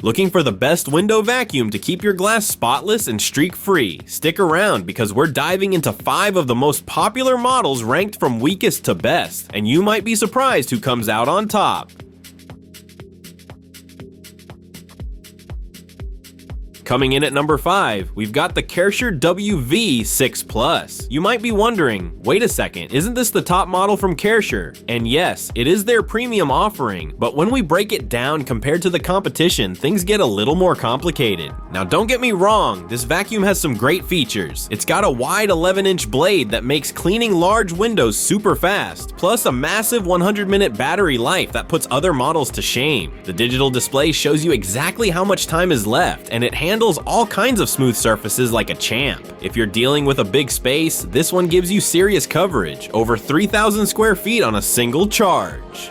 Looking for the best window vacuum to keep your glass spotless and streak-free? Stick around because we're diving into 5 of the most popular models ranked from weakest to best, and you might be surprised who comes out on top. Coming in at number 5, we've got the Karcher WV6 Plus. You might be wondering, wait a second, isn't this the top model from Kärcher? And yes, it is their premium offering, but when we break it down compared to the competition, things get a little more complicated. Now don't get me wrong, this vacuum has some great features. It's got a wide 11-inch blade that makes cleaning large windows super fast, plus a massive 100-minute battery life that puts other models to shame. The digital display shows you exactly how much time is left, and it handles all kinds of smooth surfaces like a champ. If you're dealing with a big space, this one gives you serious coverage, over 3,000 square feet on a single charge.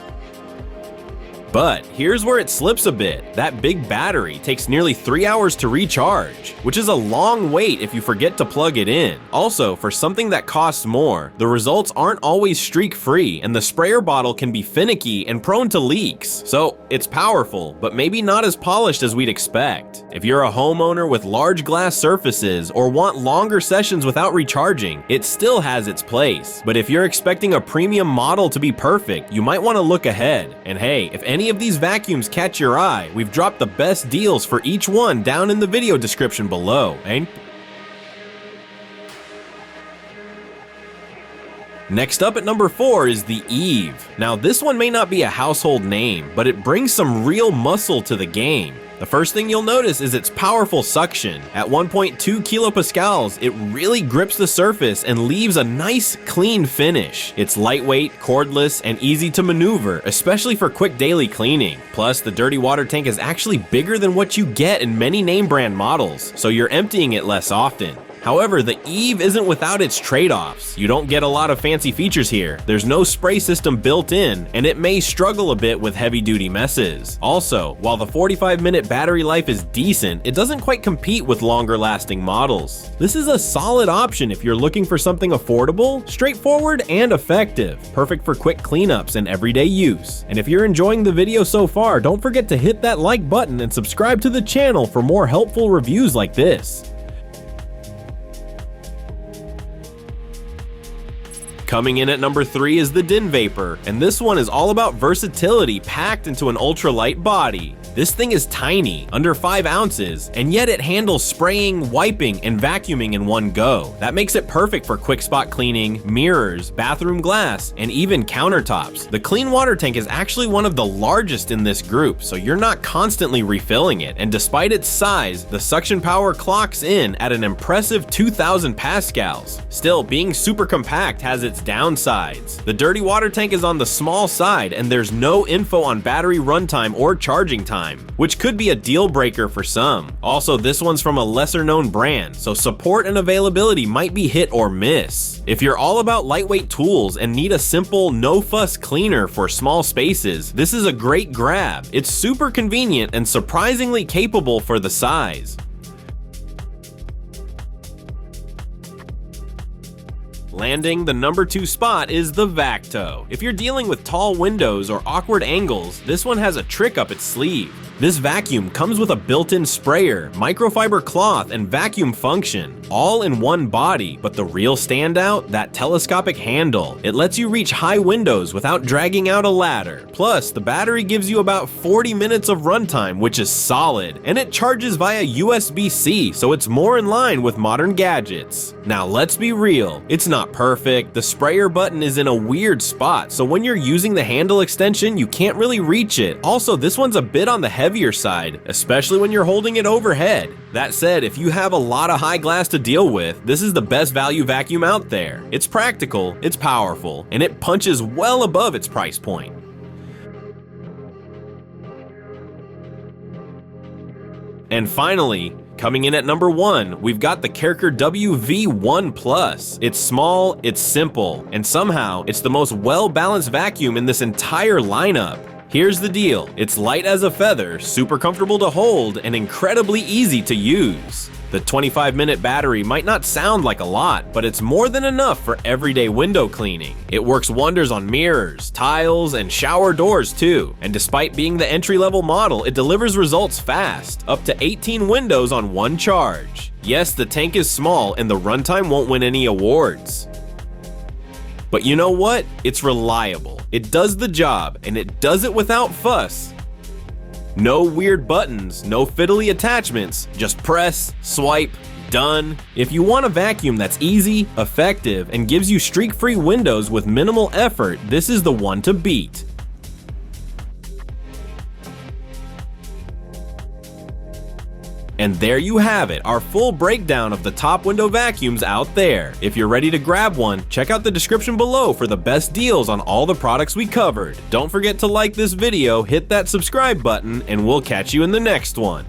But here's where it slips a bit. That big battery takes nearly 3 hours to recharge, which is a long wait if you forget to plug it in. Also, for something that costs more, the results aren't always streak-free, and the sprayer bottle can be finicky and prone to leaks. So it's powerful, but maybe not as polished as we'd expect. If you're a homeowner with large glass surfaces or want longer sessions without recharging, it still has its place. But if you're expecting a premium model to be perfect, you might want to look ahead. And hey, if any of these vacuums catch your eye, we've dropped the best deals for each one down in the video description below. Next up at number 4 is the Eave. Now this one may not be a household name, but it brings some real muscle to the game. The first thing you'll notice is its powerful suction. At 1.2 kilopascals, it really grips the surface and leaves a nice, clean finish. It's lightweight, cordless, and easy to maneuver, especially for quick daily cleaning. Plus, the dirty water tank is actually bigger than what you get in many name brand models, so you're emptying it less often. However, the Eave isn't without its trade-offs. You don't get a lot of fancy features here, there's no spray system built in, and it may struggle a bit with heavy-duty messes. Also, while the 45-minute battery life is decent, it doesn't quite compete with longer-lasting models. This is a solid option if you're looking for something affordable, straightforward, and effective. Perfect for quick cleanups and everyday use. And if you're enjoying the video so far, don't forget to hit that like button and subscribe to the channel for more helpful reviews like this. Coming in at number 3 is the DynVapor, and this one is all about versatility packed into an ultralight body. This thing is tiny, under 5 ounces, and yet it handles spraying, wiping, and vacuuming in one go. That makes it perfect for quick spot cleaning, mirrors, bathroom glass, and even countertops. The clean water tank is actually one of the largest in this group, so you're not constantly refilling it, and despite its size, the suction power clocks in at an impressive 2,000 pascals. Still, being super compact has its downsides. The dirty water tank is on the small side, and there's no info on battery runtime or charging time, which could be a deal breaker for some. Also, this one's from a lesser known brand, so support and availability might be hit or miss. If you're all about lightweight tools and need a simple, no-fuss cleaner for small spaces, this is a great grab. It's super convenient and surprisingly capable for the size. Landing the number 2 spot is the Vacto. If you're dealing with tall windows or awkward angles, this one has a trick up its sleeve. This vacuum comes with a built-in sprayer, microfiber cloth, and vacuum function, all in one body, but the real standout? That telescopic handle. It lets you reach high windows without dragging out a ladder. Plus, the battery gives you about 40 minutes of runtime, which is solid, and it charges via USB-C, so it's more in line with modern gadgets. Now let's be real, it's not perfect. The sprayer button is in a weird spot, so when you're using the handle extension, you can't really reach it. Also, this one's a bit on the heavier side, especially when you're holding it overhead. That said, if you have a lot of high glass to deal with, this is the best value vacuum out there. It's practical, it's powerful, and it punches well above its price point. And finally, coming in at number 1, we've got the Karcher WV1 Plus. It's small, it's simple, and somehow it's the most well-balanced vacuum in this entire lineup. Here's the deal, it's light as a feather, super comfortable to hold, and incredibly easy to use. The 25-minute battery might not sound like a lot, but it's more than enough for everyday window cleaning. It works wonders on mirrors, tiles, and shower doors too. And despite being the entry-level model, it delivers results fast, up to 18 windows on one charge. Yes, the tank is small and the runtime won't win any awards. But you know what? It's reliable. It does the job, and it does it without fuss. No weird buttons, no fiddly attachments, just press, swipe, done. If you want a vacuum that's easy, effective, and gives you streak-free windows with minimal effort, this is the one to beat. And there you have it, our full breakdown of the top window vacuums out there. If you're ready to grab one, check out the description below for the best deals on all the products we covered. Don't forget to like this video, hit that subscribe button, and we'll catch you in the next one.